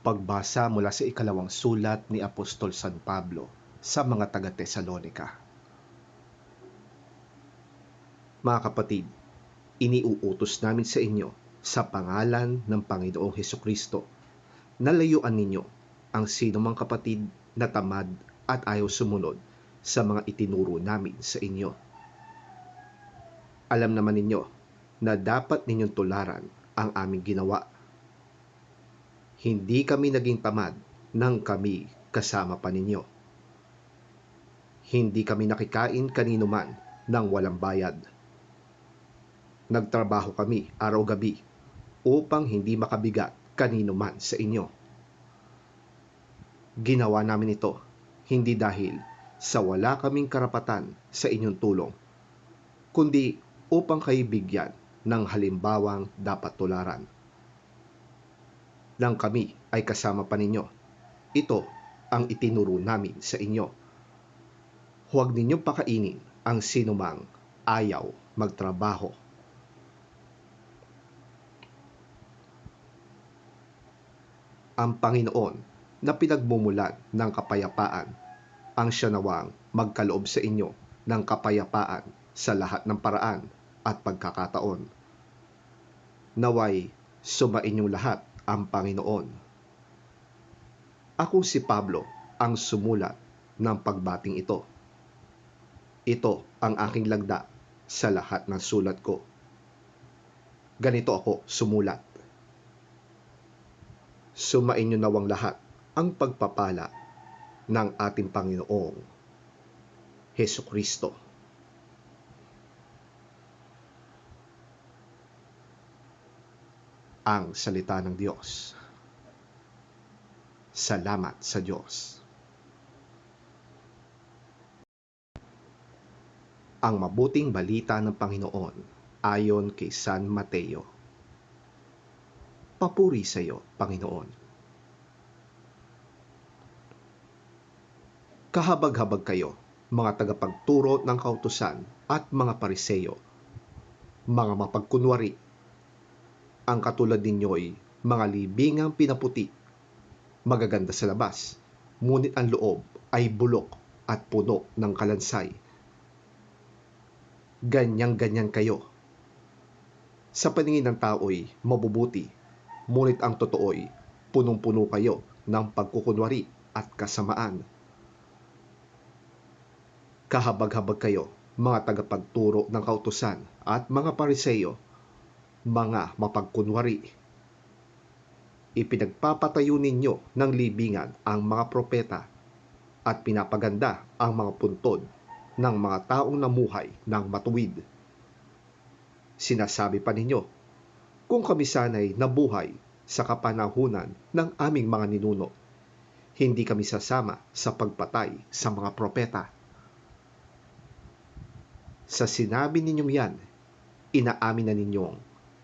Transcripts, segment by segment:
Pagbasa mula sa ikalawang sulat ni Apostol San Pablo sa mga taga-Tesalonika. Mga kapatid, iniuutos namin sa inyo sa pangalan ng Panginoong Hesukristo na layuan ninyo ang sinumang kapatid na tamad at ayaw sumunod sa mga itinuro namin sa inyo. Alam naman ninyo na dapat ninyong tularan ang aming ginawa. Hindi kami naging tamad nang kami kasama pa ninyo. Hindi kami nakikain kanino man ng walang bayad. Nagtrabaho kami araw-gabi upang hindi makabigat kanino man sa inyo. Ginawa namin ito hindi dahil sa wala kaming karapatan sa inyong tulong, kundi upang kayo bigyan ng halimbawang dapat tularan. Nang kami ay kasama pa ninyo, ito ang itinuro namin sa inyo. Huwag ninyong pakainin ang sinumang ayaw magtrabaho. Ang Panginoon na pinagmumulan ng kapayapaan ang siya nawang magkaloob sa inyo ng kapayapaan sa lahat ng paraan at pagkakataon. Naway sumainyong lahat ang Panginoon. Ako si Pablo ang sumulat ng pagbating ito. Ito ang aking lagda sa lahat ng sulat ko. Ganito ako sumulat. Sumainyo nawang lahat ang pagpapala ng ating Panginoong Hesukristo. Ang salita ng Diyos. Salamat sa Diyos. Ang mabuting balita ng Panginoon ayon kay San Mateo. Papuri sa iyo, Panginoon. Kahabag-habag kayo, mga tagapagturo ng kautusan at mga Pariseyo, mga mapagkunwari. Ang katulad ninyo'y mga libingang pinaputi, magaganda sa labas, ngunit ang loob ay bulok at puno ng kalansay. Ganyan-ganyan kayo. Sa paningin ng tao'y mabubuti, ngunit ang totoo'y punong-puno kayo ng pagkukunwari at kasamaan. Kahabag-habag kayo, mga tagapagturo ng kautusan at mga Pariseyo, mga mapagkunwari. Ipinagpapatayo ninyo ng libingan ang mga propeta at pinapaganda ang mga puntod ng mga taong namuhay ng matuwid. Sinasabi pa ninyo, kung kami sana'y nabuhay sa kapanahunan ng aming mga ninuno, hindi kami sasama sa pagpatay sa mga propeta. Sa sinabi ninyong yan, inaamin na ninyong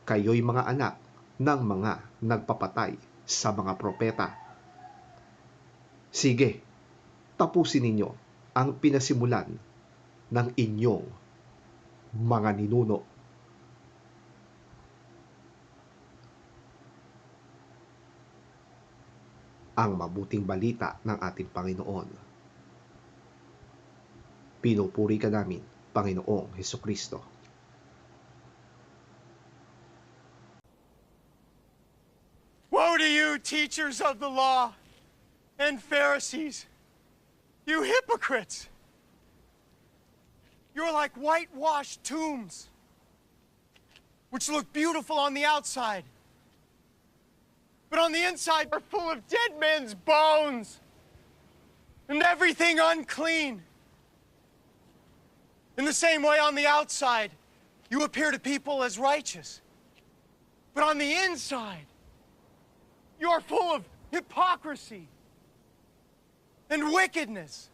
kayo'y mga anak ng mga nagpapatay sa mga propeta. Sige, tapusin ninyo ang pinasimulan ng inyong mga ninuno. Ang mabuting balita ng ating Panginoon. Pinupuri ka namin, Panginoong Hesukristo. Woe to you, teachers of the law and Pharisees, you hypocrites! You're like whitewashed tombs, which look beautiful on the outside, but on the inside are full of dead men's bones and everything unclean. In the same way, on the outside, you appear to people as righteous, but on the inside, you are full of hypocrisy and wickedness.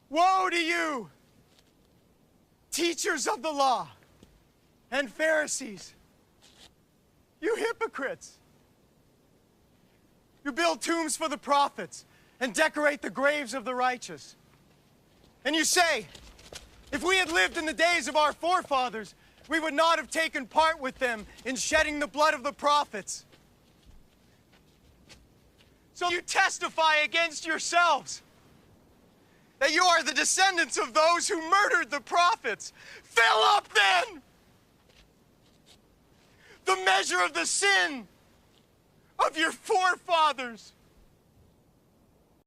Woe to you, teachers of the law and Pharisees, you hypocrites! You build tombs for the prophets and decorate the graves of the righteous. And you say, if we had lived in the days of our forefathers, we would not have taken part with them in shedding the blood of the prophets. So you testify against yourselves that you are the descendants of those who murdered the prophets. Fill up then the measure of the sin of your forefathers.